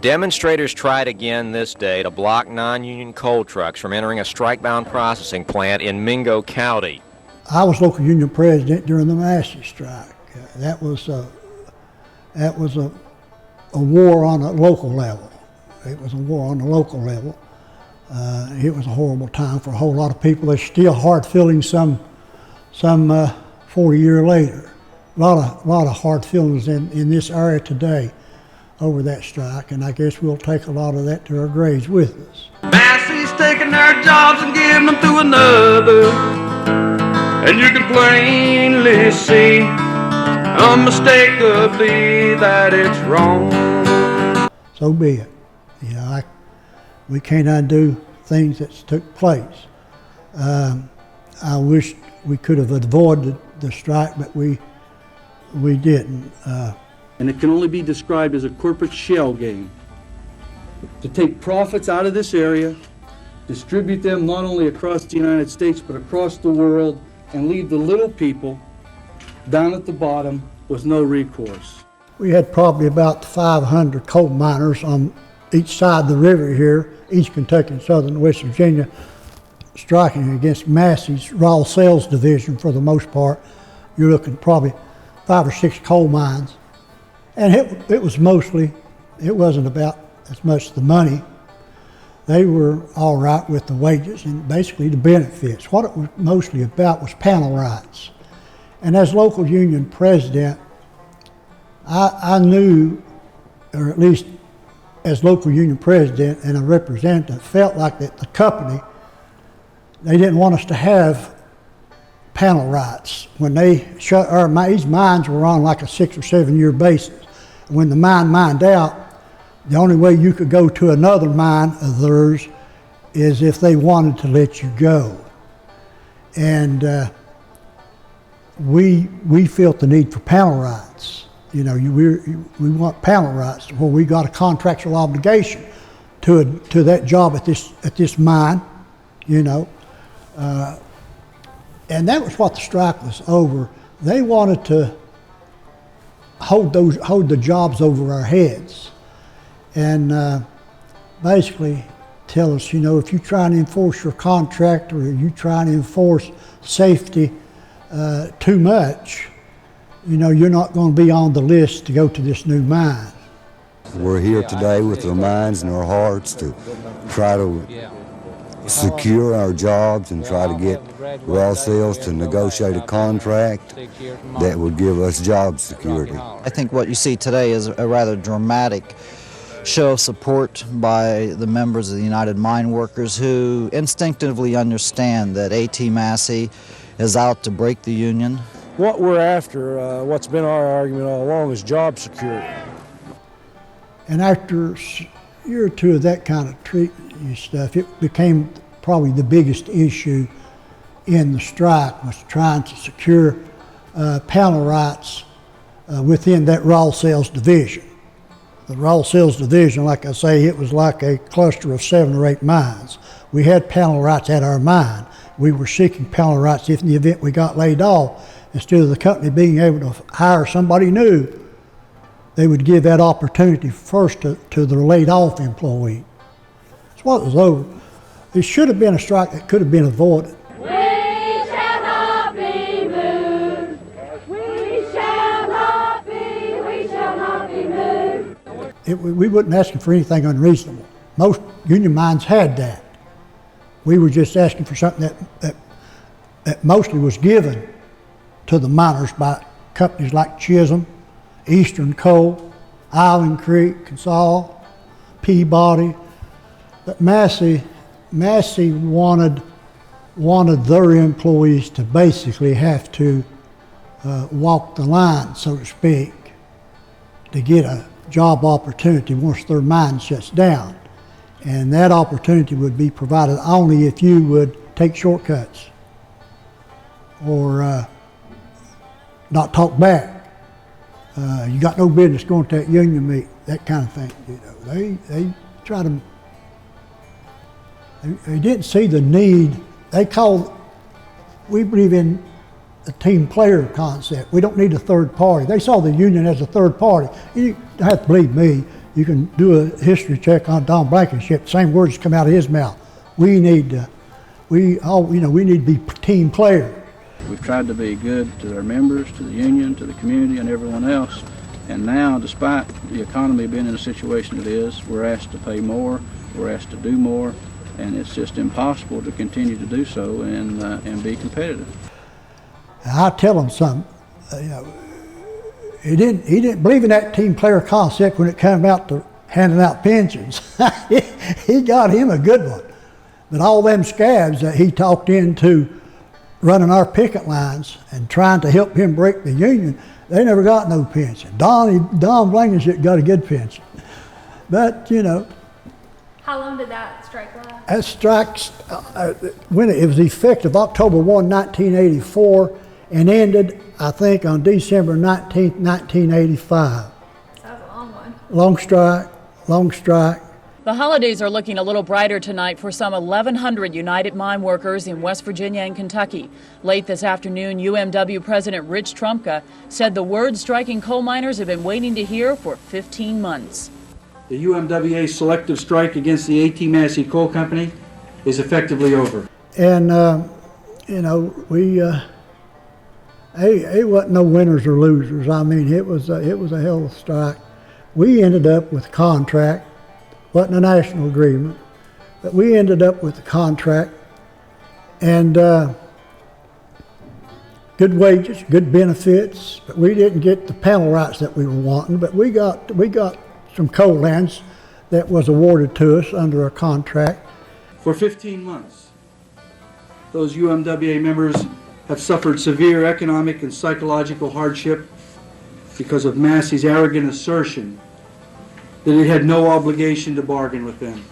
Demonstrators tried again this day to block non-union coal trucks from entering a strike-bound processing plant in Mingo County. I was local union president during the Massey strike. That was a war on a local level. It was a war on the local level. It was a horrible time for a whole lot of people. They're still hard feelings some 40 years later. A lot of hard feelings in this area today over that strike, and I guess we'll take a lot of that to our graves with us. Massey's taking their jobs and giving them to another, and you can plainly see unmistakably that it's wrong. So be it. You know, we can't undo things that took place. I wish we could have avoided the strike, but we didn't. And it can only be described as a corporate shell game to take profits out of this area, distribute them not only across the United States but across the world, and leave the little people down at the bottom with no recourse. We had probably about 500 coal miners on each side of the river here, East Kentucky and Southern West Virginia, striking against Massey's raw sales division for the most part. You're looking probably 5 or 6 coal mines. And it was mostly, it wasn't about as much the money. They were all right with the wages and basically the benefits. What it was mostly about was panel rights. And as local union president, I knew, or at least as local union president and a representative, felt like that the company, they didn't want us to have panel rights. When they shut these mines were on like a 6 or 7 year basis. When the mine mined out, the only way you could go to another mine of theirs is if they wanted to let you go. And we felt the need for panel rights. You know, we want panel rights where we got a contractual obligation to that job at this mine, you know. And that was what the strike was over. They wanted to hold the jobs over our heads, and basically tell us, you know, if you try and enforce your contract or you try and enforce safety too much, you know, you're not going to be on the list to go to this new mine. We're here today with our minds and our hearts to try to secure our jobs and try to get raw sales to negotiate a contract that would give us job security. I think what you see today is a rather dramatic show of support by the members of the United Mine Workers, who instinctively understand that A.T. Massey is out to break the union. What we're after, what's been our argument all along, is job security. And after a year or two of that kind of treatment and stuff, it became probably the biggest issue in the strike, was trying to secure panel rights within that raw sales division. The raw sales division, like I say, it was like a cluster of 7 or 8 mines. We had panel rights at our mine. We were seeking panel rights if in the event we got laid off. Instead of the company being able to hire somebody new, they would give that opportunity first to the laid off employee. That's what it was over. It should have been a strike that could have been avoided. We shall not be moved. We shall not be moved. We wasn't asking for anything unreasonable. Most union mines had that. We were just asking for something that mostly was given to the miners by companies like Chisholm, Eastern Coal, Island Creek, Consol, Peabody. But Massey wanted their employees to basically have to walk the line, so to speak, to get a job opportunity once their mine shuts down. And that opportunity would be provided only if you would take shortcuts or not talk back. You got no business going to that union meeting, that kind of thing. You know, they try to. They didn't see the need. We believe in a team player concept. We don't need a third party. They saw the union as a third party. You have to believe me. You can do a history check on Don Blankenship. Same words come out of his mouth. We need to be team players. We've tried to be good to our members, to the union, to the community, and everyone else. And now, despite the economy being in the situation it is, we're asked to pay more, we're asked to do more, and it's just impossible to continue to do so and be competitive. I tell him something. He didn't believe in that team player concept when it came out to handing out pensions. He got him a good one. But all them scabs that he talked into running our picket lines and trying to help him break the union, they never got no pension. Don Blankenship got a good pension. But, How long did that strike last? that strike, when it was effective October 1, 1984, and ended, I think, on December 19, 1985. That was a long one. Long strike. The holidays are looking a little brighter tonight for some 1,100 United Mine workers in West Virginia and Kentucky. Late this afternoon, UMW President Rich Trumka said the word striking coal miners have been waiting to hear for 15 months. The UMWA selective strike against the AT Massey Coal Company is effectively over. And, it wasn't no winners or losers. I mean, it was a hell of a strike. We ended up with a contract. Wasn't a national agreement, but we ended up with a contract and good wages, good benefits, but we didn't get the panel rights that we were wanting, but we got some coal lands that was awarded to us under a contract. For 15 months, those UMWA members have suffered severe economic and psychological hardship because of Massey's arrogant assertion that it had no obligation to bargain with them.